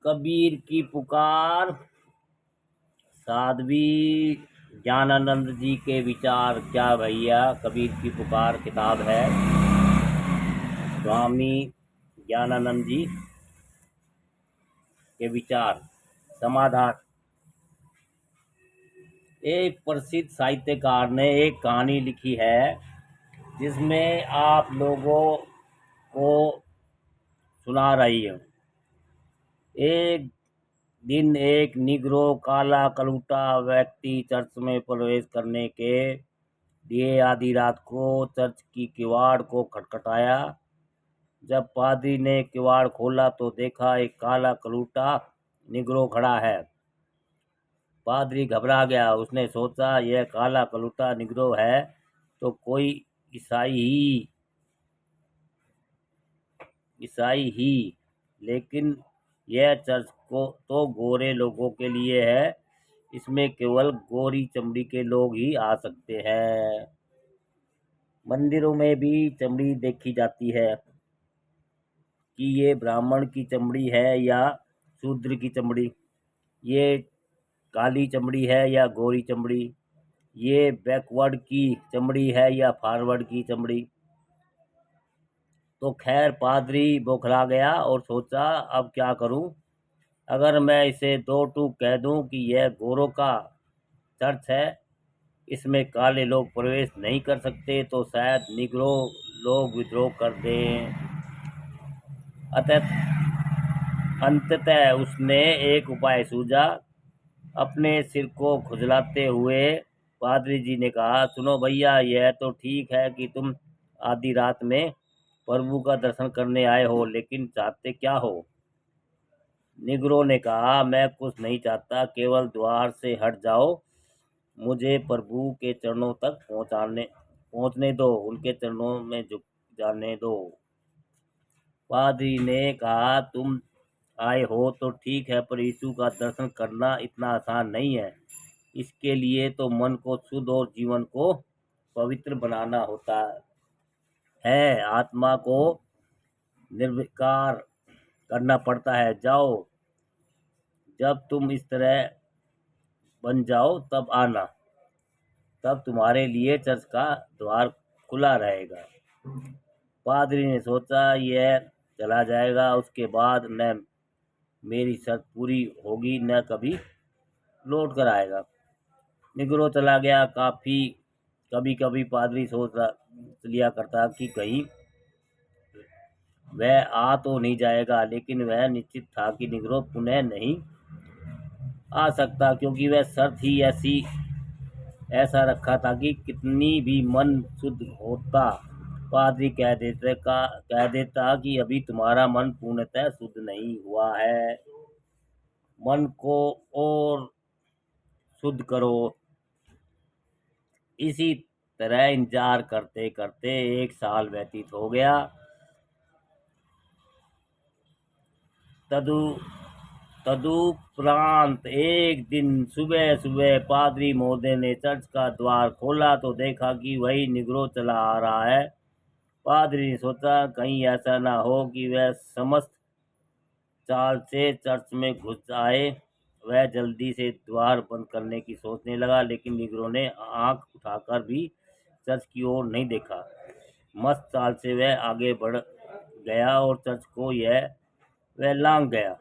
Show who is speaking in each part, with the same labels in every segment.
Speaker 1: कबीर की पुकार, साध्वी ज्ञानानंद जी के विचार। क्या भैया, कबीर की पुकार किताब है, स्वामी ज्ञानानंद जी के विचार समाधान। एक प्रसिद्ध साहित्यकार ने एक कहानी लिखी है जिसमें आप लोगों को सुना रही हूँ। एक दिन एक निग्रो काला कलूटा व्यक्ति चर्च में प्रवेश करने के लिए आधी रात को चर्च की किवाड़ को खटखटाया। जब पादरी ने किवाड़ खोला तो देखा एक काला कलूटा निग्रो खड़ा है। पादरी घबरा गया। उसने सोचा यह काला कलूटा निग्रो है तो कोई ईसाई ही, लेकिन यह चर्च को तो गोरे लोगों के लिए है। इसमें केवल गोरी चमड़ी के लोग ही आ सकते हैं। मंदिरों में भी चमड़ी देखी जाती है कि ये ब्राह्मण की चमड़ी है या शूद्र की चमड़ी, ये काली चमड़ी है या गोरी चमड़ी, ये बैकवर्ड की चमड़ी है या फॉरवर्ड की चमड़ी। तो खैर पादरी बौखला गया और सोचा अब क्या करूं। अगर मैं इसे दो टूक कह दूं कि यह गोरों का चर्च है, इसमें काले लोग प्रवेश नहीं कर सकते, तो शायद निग्रो लोग विद्रोह कर दें। अंततः उसने एक उपाय सूझा। अपने सिर को खुजलाते हुए पादरी जी ने कहा, सुनो भैया, यह तो ठीक है कि तुम आधी रात में प्रभु का दर्शन करने आए हो, लेकिन चाहते क्या हो? निग्रो ने कहा, मैं कुछ नहीं चाहता, केवल द्वार से हट जाओ, मुझे प्रभु के चरणों तक पहुंचने दो, उनके चरणों में झुक जाने दो। पादरी ने कहा, तुम आए हो तो ठीक है, पर यीशु का दर्शन करना इतना आसान नहीं है। इसके लिए तो मन को शुद्ध और जीवन को पवित्र बनाना होता है, आत्मा को निर्विकार करना पड़ता है। जाओ, जब तुम इस तरह बन जाओ तब आना, तब तुम्हारे लिए चर्च का द्वार खुला रहेगा। पादरी ने सोचा यह चला जाएगा, उसके बाद न मेरी शर्त पूरी होगी न कभी लौट कर आएगा। निग्रो चला गया। कभी कभी पादरी सोच लिया करता कि कहीं वह आ तो नहीं जाएगा, लेकिन वह निश्चित था कि निग्रो पुनः नहीं आ सकता, क्योंकि वह शर्त ही ऐसा रखा था कि कितनी भी मन शुद्ध होता, पादरी कह देता कि अभी तुम्हारा मन पूर्णतः शुद्ध नहीं हुआ है, मन को और शुद्ध करो। इसी तरह इंतजार करते करते 1 साल व्यतीत हो गया। तदुपरांत एक दिन सुबह सुबह पादरी महोदय ने चर्च का द्वार खोला तो देखा कि वही निग्रो चला आ रहा है। पादरी ने सोचा कहीं ऐसा ना हो कि वह समस्त चाल से चर्च में घुस आए। वह जल्दी से द्वार बंद करने की सोचने लगा, लेकिन निग्रो ने आंख उठाकर भी चर्च की ओर नहीं देखा। मस्त चाल से वह आगे बढ़ गया और चर्च को वह लांघ गया।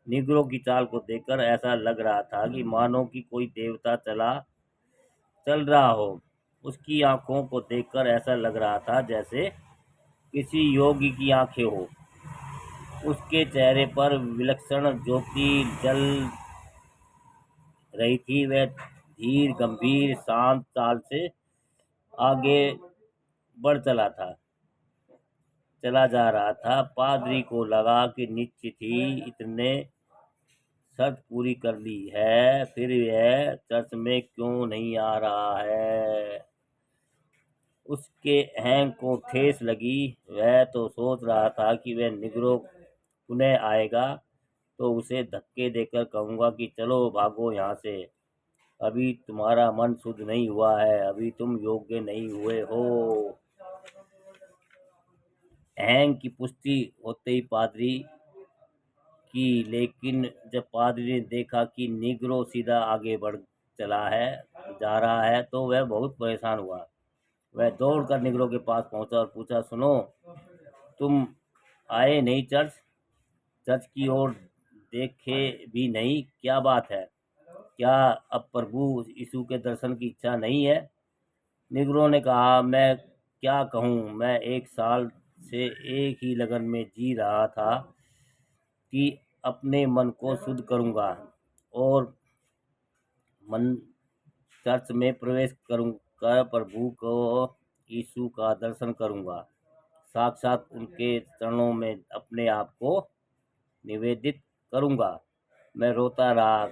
Speaker 1: निग्रो की चाल को देखकर ऐसा लग रहा था कि मानो कि कोई देवता चल रहा हो। उसकी आंखों को देखकर ऐसा लग रहा था जैसे किसी योगी की आंखें हो। उसके चेहरे पर विलक्षण ज्योति जल रही थी। वह धीर गंभीर शांत चाल से आगे बढ़ चला जा रहा था। पादरी को लगा कि निश्चित ही इतने शर्त पूरी कर ली है, फिर यह चर्च में क्यों नहीं आ रहा है। उसके अहं को ठेस लगी। वह तो सोच रहा था कि वह निग्रो पुनः आएगा तो उसे धक्के देकर कहूंगा कि चलो भागो यहाँ से, अभी तुम्हारा मन शुद्ध नहीं हुआ है, अभी तुम योग्य नहीं हुए हो। अहं की पुष्टि होते ही पादरी की, लेकिन जब पादरी ने देखा कि निग्रो सीधा आगे बढ़ जा रहा है तो वह बहुत परेशान हुआ। वह दौड़कर निग्रो के पास पहुंचा और पूछा, सुनो, तुम आए नहीं चर्च चर्च की ओर देखे भी नहीं, क्या बात है? क्या अब प्रभु यीशु के दर्शन की इच्छा नहीं है? निग्रो ने कहा, मैं क्या कहूँ, मैं 1 साल से एक ही लगन में जी रहा था कि अपने मन को शुद्ध करूँगा और मन चर्च में प्रवेश कर प्रभु को यीशु का दर्शन करूँगा, साक्षात उनके चरणों में अपने आप को निवेदित करूँगा। मैं रोता रहा,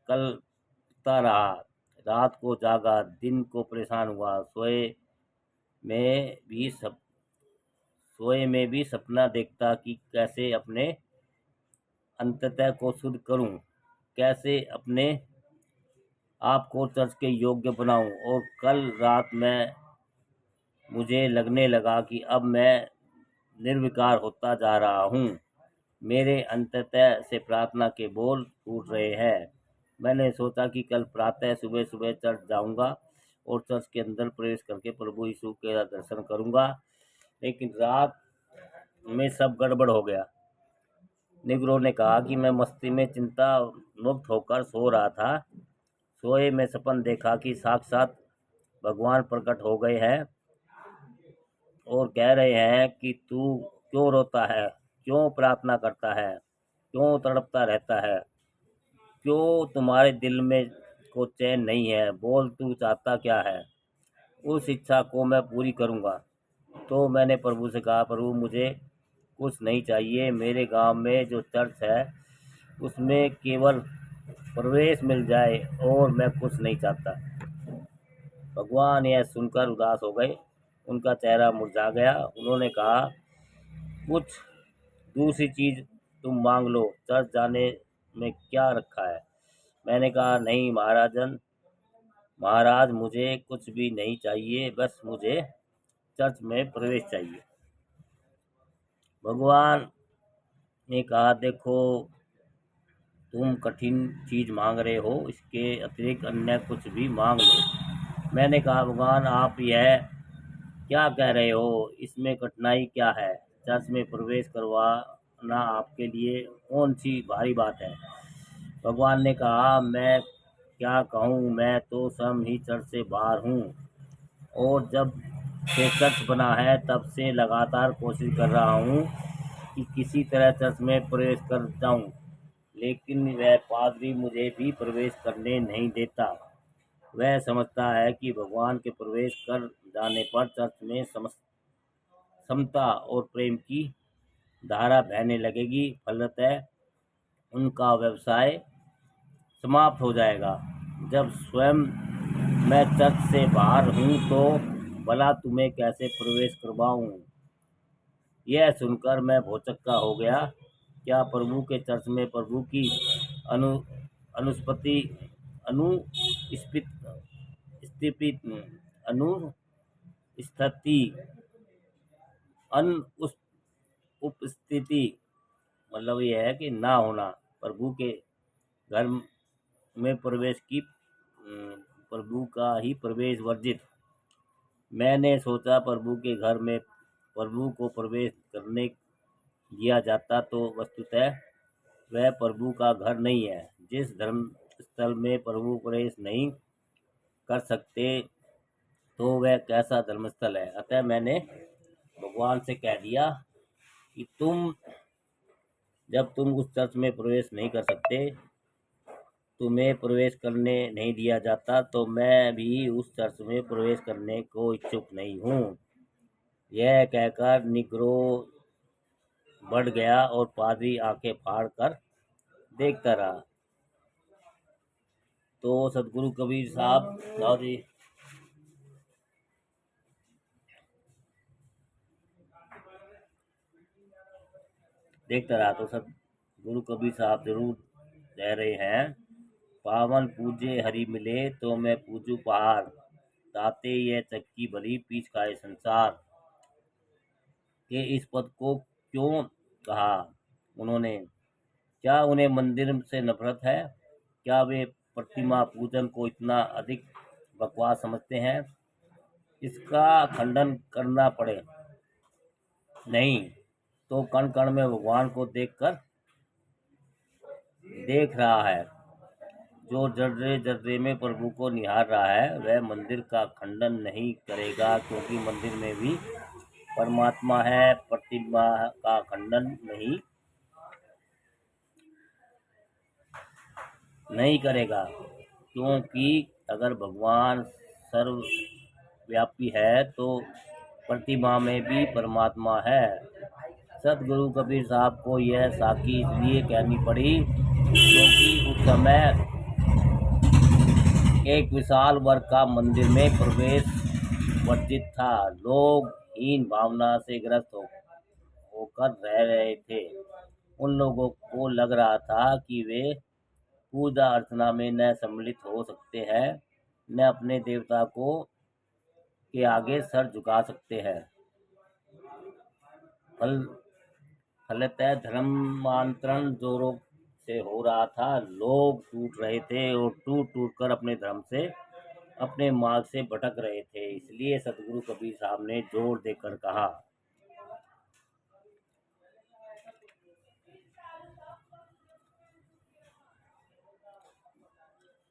Speaker 1: कलता रहा, रात को जागा, दिन को परेशान हुआ, सोए में भी सपना देखता कि कैसे अपने अंततः को शुद्ध करूं, कैसे अपने आप को चर्च के योग्य बनाऊं। और कल रात में मुझे लगने लगा कि अब मैं निर्विकार होता जा रहा हूं। मेरे अंततः से प्रार्थना के बोल फूट रहे हैं। मैंने सोचा कि कल प्रातः सुबह सुबह चर्च जाऊंगा और चर्च के अंदर प्रवेश करके प्रभु यीशु के दर्शन करूंगा, लेकिन रात में सब गड़बड़ हो गया। निग्रो ने कहा कि मैं मस्ती में चिंता मुक्त होकर सो रहा था। सोए में सपन देखा कि साक्षात भगवान प्रकट हो गए हैं और कह रहे हैं कि तू क्यों रोता है, क्यों प्रार्थना करता है, क्यों तड़पता रहता है, क्यों तुम्हारे दिल में को चैन नहीं है, बोल तू चाहता क्या है, उस इच्छा को मैं पूरी करूँगा। तो मैंने प्रभु से कहा, प्रभु मुझे कुछ नहीं चाहिए, मेरे गांव में जो चर्च है उसमें केवल प्रवेश मिल जाए और मैं कुछ नहीं चाहता। भगवान यह सुनकर उदास हो गए, उनका चेहरा मुरझा गया। उन्होंने कहा, कुछ दूसरी चीज तुम मांग लो, चर्च जाने में क्या रखा है? मैंने कहा, नहीं महाराज, मुझे कुछ भी नहीं चाहिए, बस मुझे चर्च में प्रवेश चाहिए। भगवान ने कहा, देखो, तुम कठिन चीज मांग रहे हो, इसके अतिरिक्त अन्य कुछ भी मांग लो। मैंने कहा, भगवान आप यह क्या कह रहे हो, इसमें कठिनाई क्या है? चर्च में प्रवेश करवाना आपके लिए कौन सी भारी बात है? भगवान ने कहा, मैं क्या कहूँ, मैं तो स्वयं ही चर्च से बाहर हूँ और जब से चर्च बना है तब से लगातार कोशिश कर रहा हूँ कि किसी तरह चर्च में प्रवेश कर जाऊँ, लेकिन वह पादरी मुझे भी प्रवेश करने नहीं देता। वह समझता है कि भगवान के प्रवेश कर जाने पर चर्च में समता और प्रेम की धारा बहने लगेगी, फलतः उनका व्यवसाय समाप्त हो जाएगा। जब स्वयं मैं चर्च से बाहर हूँ तो भला तुम्हें कैसे प्रवेश करवाऊँ? यह सुनकर मैं भौचक्का हो गया। क्या प्रभु के चर्च में प्रभु की अनु अनुस्पति अनुस्पित स्थिति अनुस्थिति उपस्थिति मतलब यह है कि ना होना, प्रभु के घर में प्रभु का ही प्रवेश वर्जित। मैंने सोचा प्रभु के घर में प्रभु को प्रवेश करने दिया जाता तो वस्तुतः वह प्रभु का घर नहीं है। जिस धर्म स्थल में प्रभु प्रवेश नहीं कर सकते तो वह कैसा धर्मस्थल है? अतः मैंने भगवान से कह दिया कि जब तुम उस चर्च में प्रवेश नहीं कर सकते, तुम्हें प्रवेश करने नहीं दिया जाता, तो मैं भी उस चर्च में प्रवेश करने को इच्छुक नहीं हूँ। यह कहकर निग्रो बढ़ गया और पादरी आंखें फाड़ कर देखता रहा। तो सदगुरु कबीर साहब जी देखता रहा तो सदगुरु कबीर साहब जरूर कह रहे हैं, पावन पूजे हरि मिले तो मैं पूजू पहाड़, ताते यह चक्की भली पीछ खाए संसार। के इस पद को क्यों कहा उन्होंने? क्या उन्हें मंदिर से नफरत है? क्या वे प्रतिमा पूजन को इतना अधिक बकवास समझते हैं? इसका खंडन करना पड़े। नहीं तो कण कण में भगवान को देख रहा है। जो जर्रे जर्रे में प्रभु को निहार रहा है वह मंदिर का खंडन नहीं करेगा, क्योंकि मंदिर में भी परमात्मा है। प्रतिमा का खंडन नहीं करेगा, क्योंकि अगर भगवान सर्वव्यापी है तो प्रतिमा में भी परमात्मा है। सतगुरु कबीर साहब को यह साखी इसलिए कहनी पड़ी क्योंकि उस समय एक विशाल वर्ग का मंदिर में प्रवेश वर्जित था। लोग हीन भावना से ग्रस्त होकर रह रहे थे। उन लोगों को लग रहा था कि वे पूजा अर्चना में न सम्मिलित हो सकते हैं, न अपने देवता को के आगे सर झुका सकते हैं। फलतः धर्मांतरण जोरों से हो रहा था। लोग टूट रहे थे और टूट टूट कर अपने धर्म से, अपने मार्ग से भटक रहे थे। इसलिए सतगुरु कबीर साहब ने जोर देकर कहा,